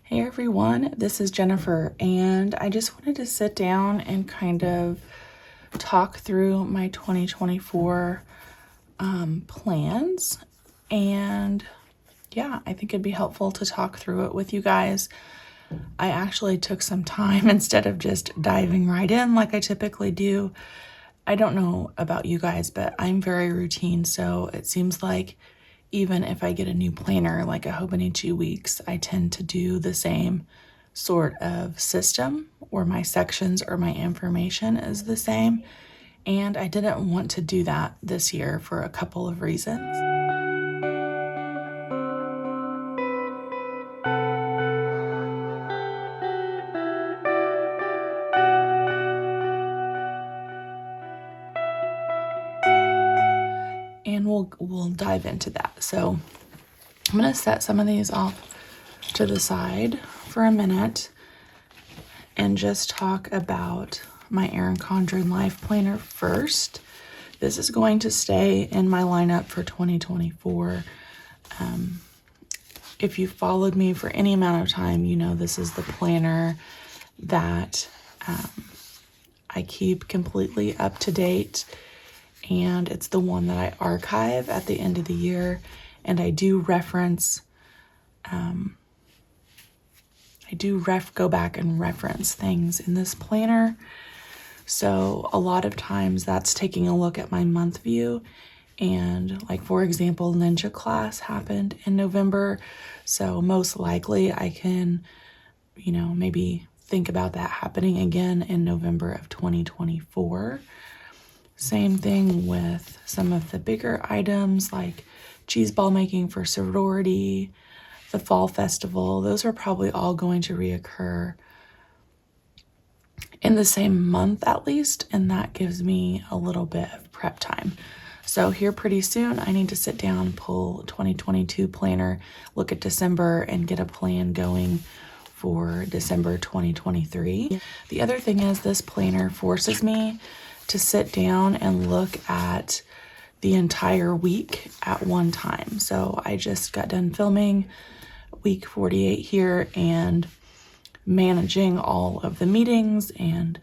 Hey everyone, this is Jennifer, and I just wanted to sit down and kind of talk through my 2024 plans. And yeah, I think it'd be helpful to talk through it with you guys. I actually took some time instead of just diving right in like I typically do. I don't know about you guys, but I'm very routine, so it seems like even if I get a new planner like a Hobonichi Weeks, I tend to do the same sort of system where my sections or my information is the same. And I didn't want to do that this year for a couple of reasons. And we'll dive into that. So I'm going to set some of these off to the side for a minute and just talk about my Erin Condren Life Planner first. This is going to stay in my lineup for 2024. If you followed me for any amount of time, you know this is the planner that I keep completely up to date, and it's the one that I archive at the end of the year, and I do reference go back and reference things in this planner. So a lot of times that's taking a look at my month view, and like, for example, Ninja class happened in November. So most likely I can, maybe think about that happening again in November of 2024. Same thing with some of the bigger items like cheese ball making for sorority, the fall festival. Those are probably all going to reoccur in the same month at least, and that gives me a little bit of prep time. So here pretty soon I need to sit down, pull 2022 planner, look at December, and get a plan going for December 2023. The other thing is this planner forces me to sit down and look at the entire week at one time. So I just got done filming week 48 here and managing all of the meetings and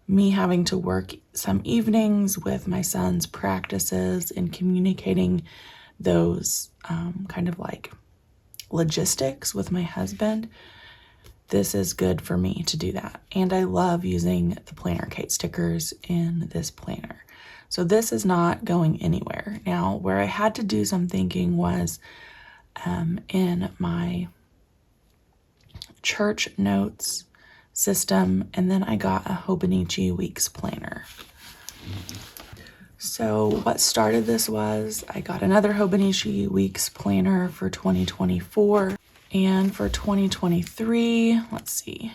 me having to work some evenings with my son's practices and communicating those kind of like logistics with my husband. This is good for me to do that. And I love using the Planner Kate stickers in this planner. So this is not going anywhere. Now, where I had to do some thinking was in my church notes system, and then I got a Hobonichi Weeks planner. So what started this was I got another Hobonichi Weeks planner for 2024, and for 2023, let's see,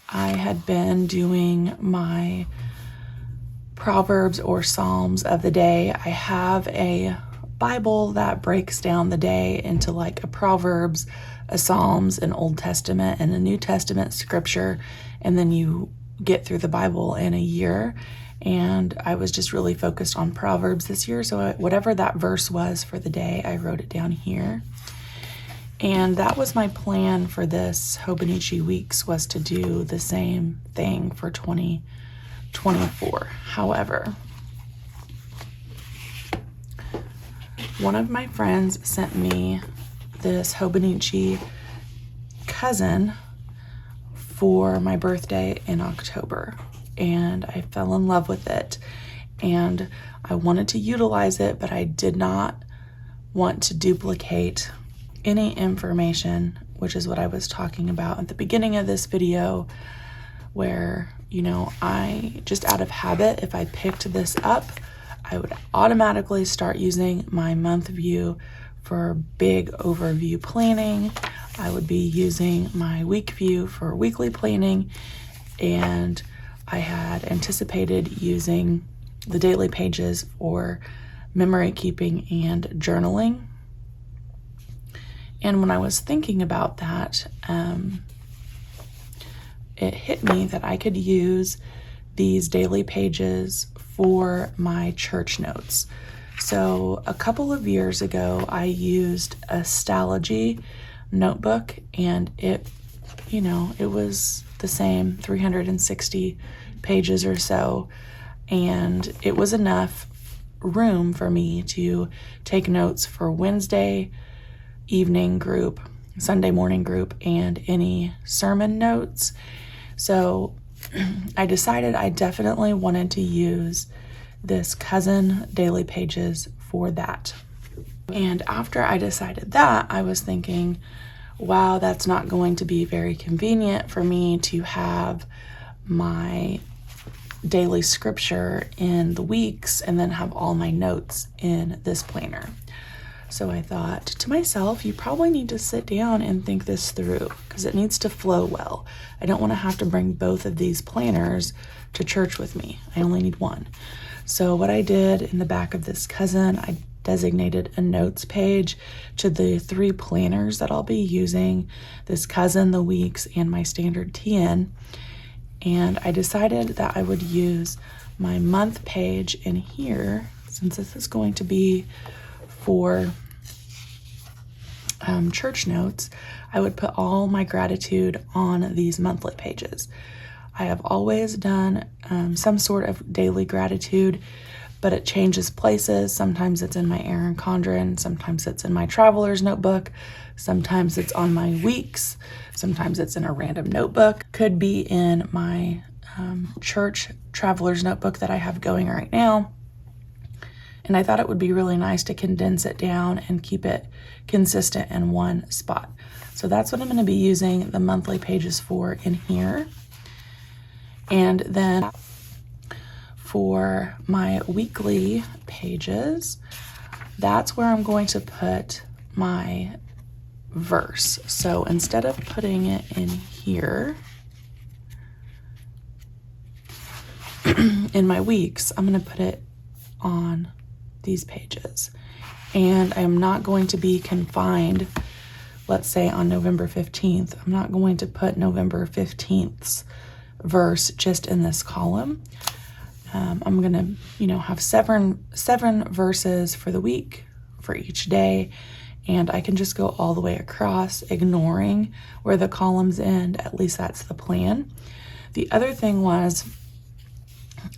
I had been doing my Proverbs or Psalms of the day. I have a Bible that breaks down the day into like a Proverbs, a Psalms, an Old Testament, and a New Testament scripture, and then you get through the Bible in a year. And I was just really focused on Proverbs this year, so whatever that verse was for the day, I wrote it down here. And that was my plan for this Hobonichi Weeks, was to do the same thing for 2024. However, one of my friends sent me this Hobonichi Cousin for my birthday in October, and I fell in love with it, and I wanted to utilize it, but I did not want to duplicate any information, which is what I was talking about at the beginning of this video, where, I just out of habit, if I picked this up, I would automatically start using my month view for big overview planning. I would be using my week view for weekly planning, and I had anticipated using the daily pages for memory keeping and journaling. And when I was thinking about that, it hit me that I could use these daily pages for my church notes. So a couple of years ago, I used Astrology notebook, and it, you know, it was the same 360 pages or so, and it was enough room for me to take notes for Wednesday evening group, Sunday morning group, and any sermon notes. So I decided I definitely wanted to use this Cousin daily pages for that. And after I decided that, I was thinking, wow, that's not going to be very convenient for me to have my daily scripture in the weeks and then have all my notes in this planner. So I thought to myself, you probably need to sit down and think this through, because it needs to flow well. I don't want to have to bring both of these planners to church with me. I only need one. So what I did in the back of this Cousin, I designated a notes page to the 3 planners that I'll be using, this Cousin, the weeks, and my standard TN. And I decided that I would use my month page in here, since this is going to be for church notes. I would put all my gratitude on these monthly pages. I have always done some sort of daily gratitude, but it changes places. Sometimes it's in my Erin Condren, sometimes it's in my traveler's notebook, sometimes it's on my weeks, sometimes it's in a random notebook, could be in my church traveler's notebook that I have going right now. And I thought it would be really nice to condense it down and keep it consistent in one spot. So that's what I'm going to be using the monthly pages for in here. And then for my weekly pages, that's where I'm going to put my verse. So instead of putting it in here, in my weeks, I'm going to put it on these pages. And I'm not going to be confined, let's say on November 15th, I'm not going to put November 15th's verse just in this column. I'm going to, you know, have seven verses for the week for each day, and I can just go all the way across, ignoring where the columns end. At least that's the plan. The other thing was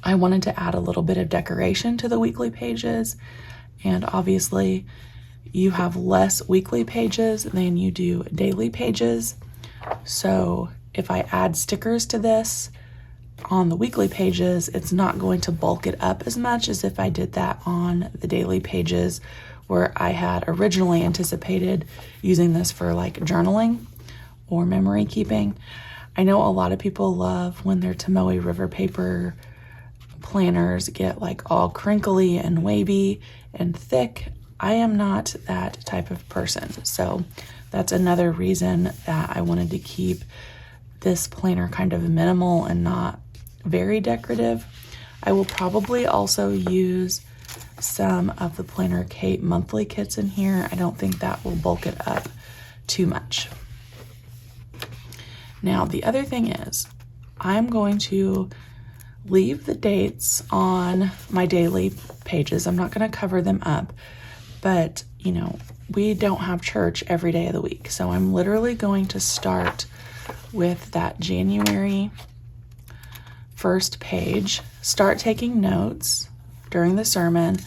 I wanted to add a little bit of decoration to the weekly pages, and obviously you have less weekly pages than you do daily pages. So if I add stickers to this on the weekly pages, it's not going to bulk it up as much as if I did that on the daily pages, where I had originally anticipated using this for like journaling or memory keeping. I know a lot of people love when their Tomoe River paper planners get like all crinkly and wavy and thick. I am not that type of person. So that's another reason that I wanted to keep this planner kind of minimal and not very decorative. I will probably also use some of the Planner Kate monthly kits in here. I don't think that will bulk it up too much. Now, the other thing is I'm going to leave the dates on my daily pages. I'm not going to cover them up, but you know, we don't have church every day of the week. So I'm literally going to start with that January 1st page, start taking notes during the sermon,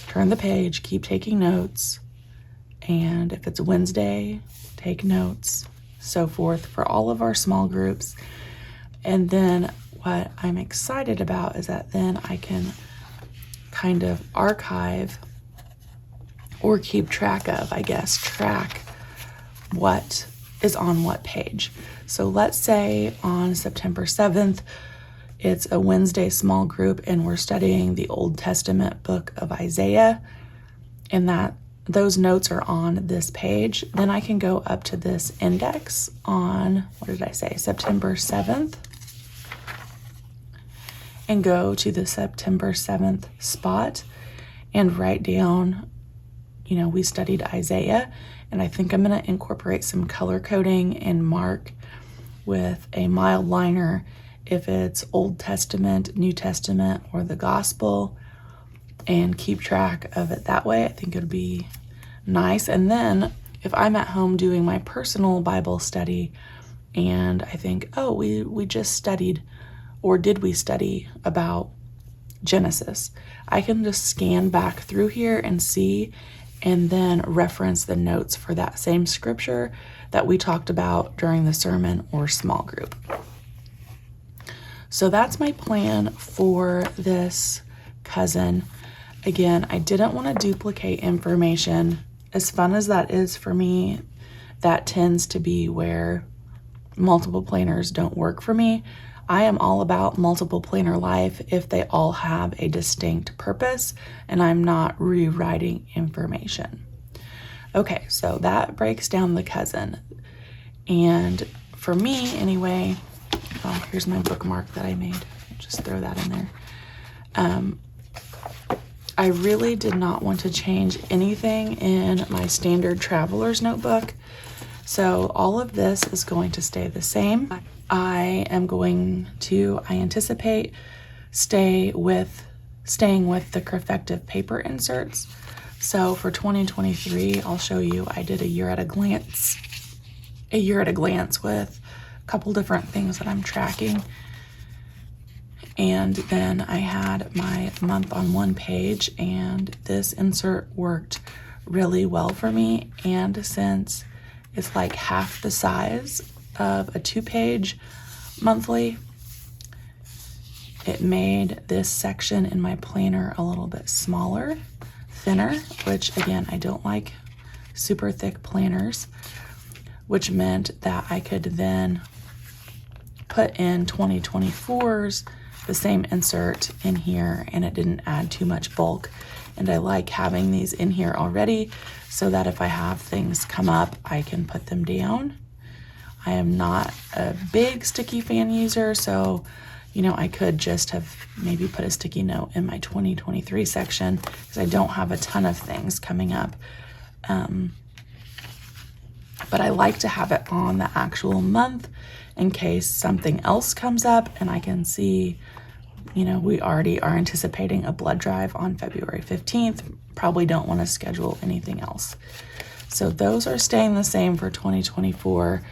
turn the page, keep taking notes. And if it's Wednesday, take notes, so forth for all of our small groups. And then what I'm excited about is that then I can kind of archive or keep track of, I guess, track what is on what page. So let's say on September 7th, it's a Wednesday small group and we're studying the Old Testament book of Isaiah, and that those notes are on this page. Then I can go up to this index on, what did I say, September 7th, and go to the September 7th spot and write down, you know, we studied Isaiah, and I think I'm going to incorporate some color coding and mark with a mild liner if it's Old Testament, New Testament, or the Gospel, and keep track of it that way. I think it'd be nice. And then if I'm at home doing my personal Bible study and I think, oh, we just studied, or did we study about Genesis, I can just scan back through here and see, and then reference the notes for that same scripture that we talked about during the sermon or small group. So that's my plan for this cousin. Again, I didn't want to duplicate information. As fun as that is for me, that tends to be where multiple planners don't work for me. I am all about multiple planner life if they all have a distinct purpose and I'm not rewriting information. Okay, so that breaks down the cousin. And for me anyway, oh, here's my bookmark that I made. Just throw that in there. I really did not want to change anything in my standard traveler's notebook. So all of this is going to stay the same. I anticipate staying with the creffective paper inserts. So for 2023, I'll show you, I did a year at a glance with a couple different things that I'm tracking. And then I had my month on one page, and this insert worked really well for me. And since it's like half the size of a 2-page monthly, it made this section in my planner a little bit smaller, thinner, which again, I don't like super thick planners, which meant that I could then put in 2024's the same insert in here, and it didn't add too much bulk. And I like having these in here already so that if I have things come up, I can put them down. I am not a big sticky fan user, so I could just have maybe put a sticky note in my 2023 section because I don't have a ton of things coming up. But I like to have it on the actual month in case something else comes up and I can see, we already are anticipating a blood drive on February 15th. Probably don't want to schedule anything else. So those are staying the same for 2024.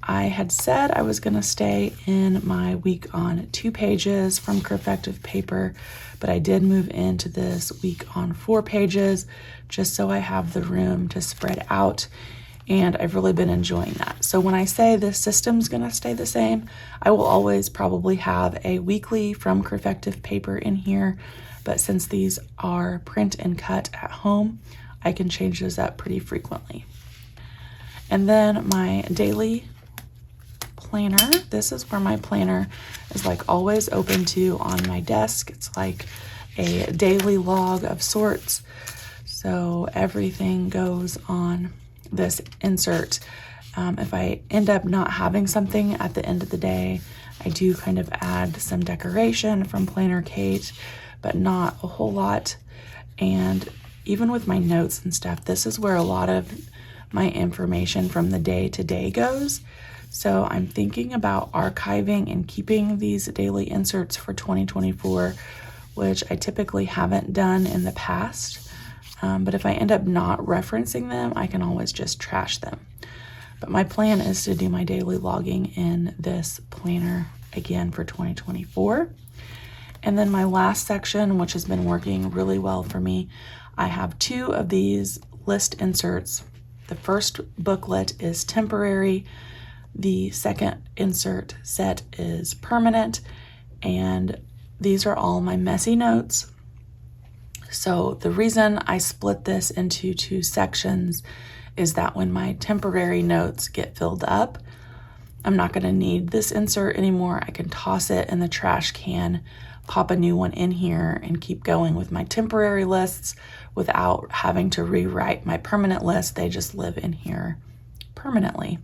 I had said I was going to stay in my week on 2 pages from creffective paper, but I did move into this week on 4 pages just so I have the room to spread out, and I've really been enjoying that. So when I say this system's going to stay the same, I will always probably have a weekly from creffective paper in here, but since these are print and cut at home, I can change those up pretty frequently. And then my daily planner, this is where my planner is like always open to on my desk. It's like a daily log of sorts. So everything goes on this insert. If I end up not having something at the end of the day, I do kind of add some decoration from Planner Kate, but not a whole lot. And even with my notes and stuff, this is where a lot of my information from the day to day goes. So I'm thinking about archiving and keeping these daily inserts for 2024, which I typically haven't done in the past. But if I end up not referencing them, I can always just trash them. But my plan is to do my daily logging in this planner again for 2024. And then my last section, which has been working really well for me, I have 2 of these list inserts. The first booklet is temporary. The second insert set is permanent. And these are all my messy notes. So the reason I split this into 2 sections is that when my temporary notes get filled up, I'm not going to need this insert anymore. I can toss it in the trash can, pop a new one in here, and keep going with my temporary lists without having to rewrite my permanent list. They just live in here permanently.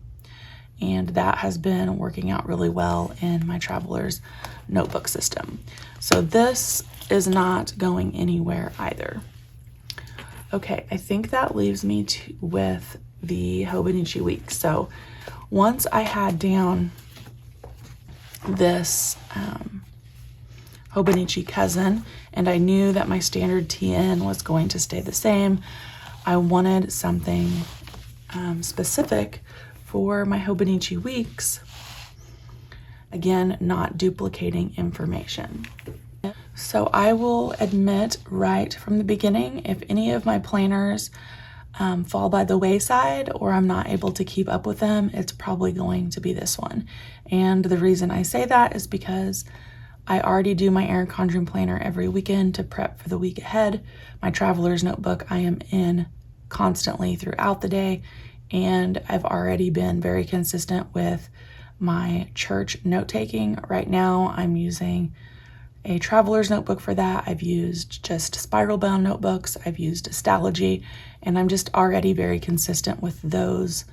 And that has been working out really well in my traveler's notebook system. So this is not going anywhere either. Okay, I think that leaves me with the Hobonichi Weeks. So once I had down this Hobonichi Cousin and I knew that my standard TN was going to stay the same, I wanted something specific for my Hobonichi Weeks. Again, not duplicating information. So I will admit right from the beginning, if any of my planners fall by the wayside or I'm not able to keep up with them, it's probably going to be this one. And the reason I say that is because I already do my Erin Condren planner every weekend to prep for the week ahead. My traveler's notebook I am in constantly throughout the day, and I've already been very consistent with my church note-taking. Right now I'm using a traveler's notebook for that. I've used just spiral bound notebooks. I've used Stalogy, and I'm just already very consistent with those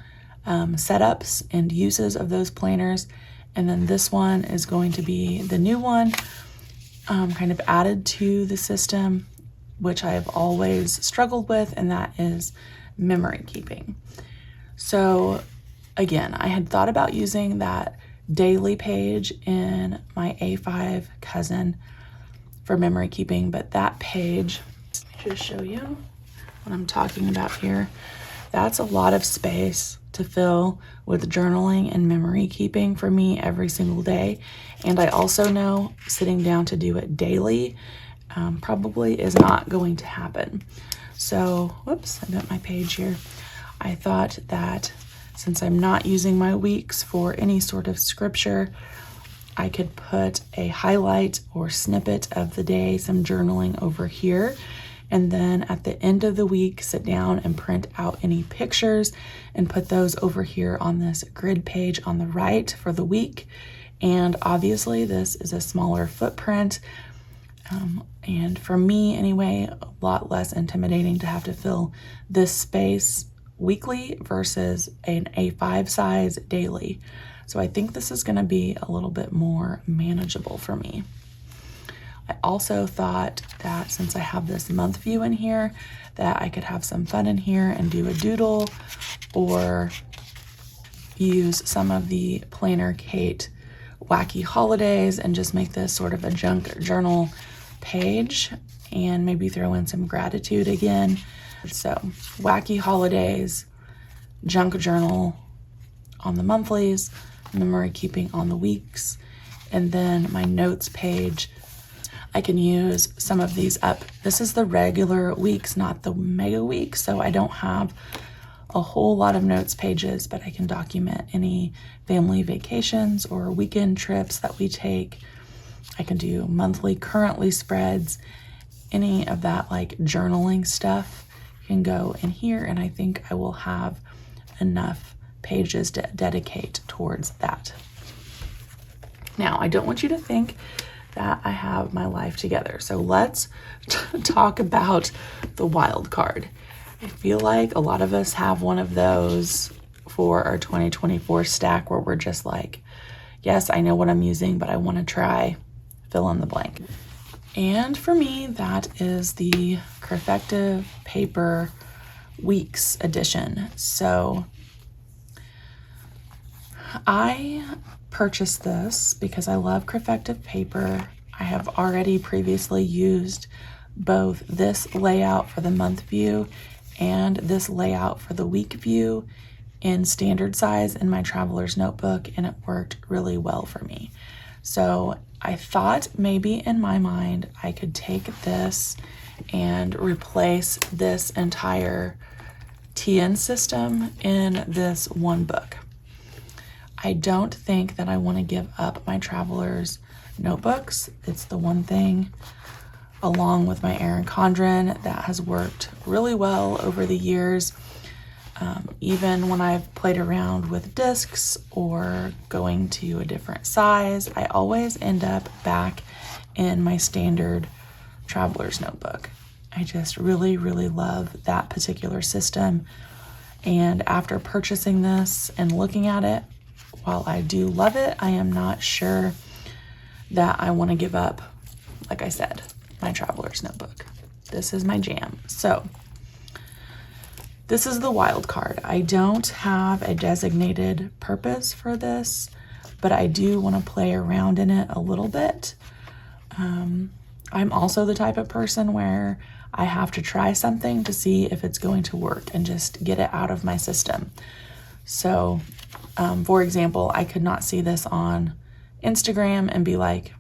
setups and uses of those planners. And then this one is going to be the new one, kind of added to the system, which I've always struggled with, and that is memory keeping. So again, I had thought about using that daily page in my A5 Cousin for memory keeping, but that page, let me just show you what I'm talking about here. That's a lot of space to fill with journaling and memory keeping for me every single day. And I also know sitting down to do it daily probably is not going to happen. So, whoops, I bent my page here. I thought that since I'm not using my weeks for any sort of scripture, I could put a highlight or snippet of the day, some journaling over here, and then at the end of the week, sit down and print out any pictures and put those over here on this grid page on the right for the week. And obviously this is a smaller footprint. And for me anyway, a lot less intimidating to have to fill this space weekly versus an A5 size daily. So I think this is going to be a little bit more manageable for me. I also thought that since I have this month view in here, that I could have some fun in here and do a doodle or use some of the Planner Kate wacky holidays and just make this sort of a junk journal page and maybe throw in some gratitude again. So wacky holidays, junk journal on the monthlies, memory keeping on the weeks, and then my notes page. I can use some of these up. This is the regular weeks, not the mega weeks, so I don't have a whole lot of notes pages, but I can document any family vacations or weekend trips that we take. I can do monthly currently spreads, any of that like journaling stuff can go in here, and I think I will have enough pages to dedicate towards that. Now, I don't want you to think that I have my life together. So let's talk about the wild card. I feel like a lot of us have one of those for our 2024 stack where we're just like, yes, I know what I'm using, but I want to try fill in the blank. And for me, that is the Creffective Paper Weeks edition. So I purchased this because I love Creffective paper. I have already previously used both this layout for the month view and this layout for the week view in standard size in my traveler's notebook, and it worked really well for me. So I thought maybe in my mind I could take this and replace this entire TN system in this one book. I don't think that I want to give up my traveler's notebooks. It's the one thing, along with my Erin Condren, that has worked really well over the years. Even when I've played around with discs or going to a different size, I always end up back in my standard traveler's notebook. I just really, really love that particular system. And after purchasing this and looking at it, while I do love it, I am not sure that I want to give up, like I said, my traveler's notebook. This is my jam. So this is the wild card. I don't have a designated purpose for this, but I do want to play around in it a little bit. I'm also the type of person where I have to try something to see if it's going to work and just get it out of my system. So, for example, I could not see this on Instagram and be like,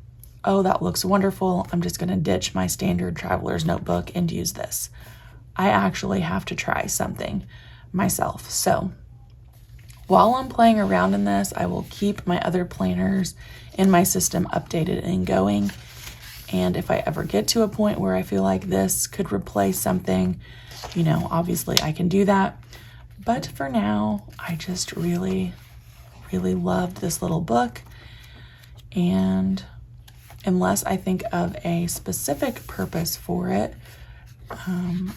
oh, that looks wonderful. I'm just going to ditch my standard traveler's notebook and use this. I actually have to try something myself. So while I'm playing around in this, I will keep my other planners in my system updated and going. And if I ever get to a point where I feel like this could replace something, you know, obviously I can do that. But for now, I just really, really loved this little book. And unless I think of a specific purpose for it,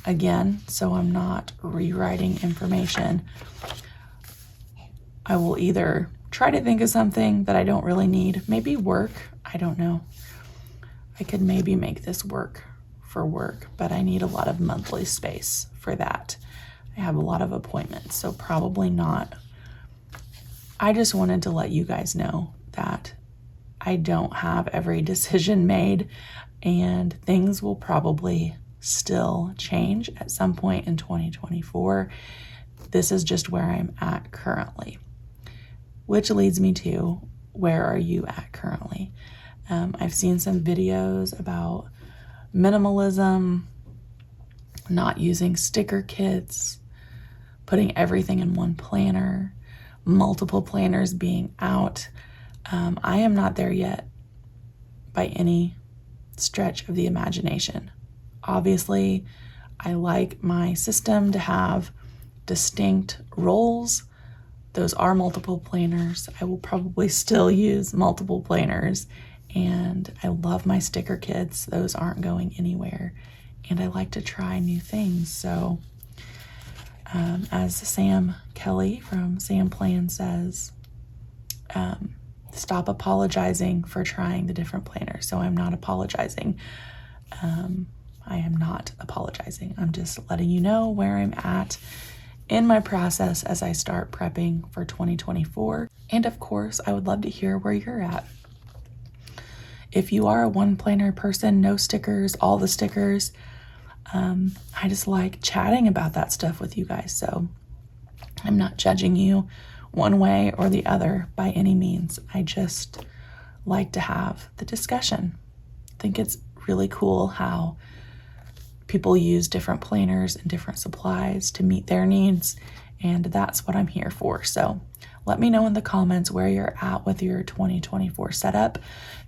again, so I'm not rewriting information, I will either try to think of something that I don't really need, maybe work, I don't know. I could maybe make this work for work, but I need a lot of monthly space for that. I have a lot of appointments, so probably not. I just wanted to let you guys know that I don't have every decision made, and things will probably still change at some point in 2024. This is just where I'm at currently, which leads me to, where are you at currently? I've seen some videos about minimalism, not using sticker kits, putting everything in one planner, multiple planners being out. I am not there yet by any stretch of the imagination. Obviously, I like my system to have distinct roles. Those are multiple planners. I will probably still use multiple planners, and I love my sticker kits. Those aren't going anywhere, and I like to try new things. So as Sam Kelly from Sam Plan says, stop apologizing for trying the different planners. So I'm not apologizing. I am not apologizing. I'm just letting you know where I'm at in my process as I start prepping for 2024. And of course, I would love to hear where you're at. If you are a one planner person, no stickers, all the stickers, I just like chatting about that stuff with you guys. So I'm not judging you one way or the other by any means. I just like to have the discussion. I think it's really cool how people use different planners and different supplies to meet their needs, and that's what I'm here for. So let me know in the comments where you're at with your 2024 setup.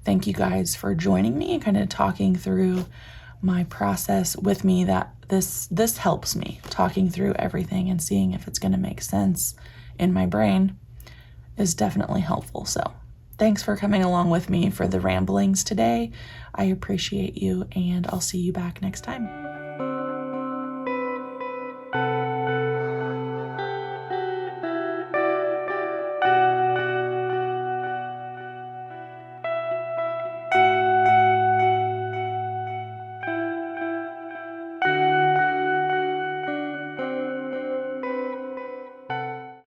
Thank you guys for joining me and kind of talking through my process with me. That this helps me, talking through everything and seeing if it's going to make sense in my brain is definitely helpful. So thanks for coming along with me for the ramblings today. I appreciate you, and I'll see you back next time.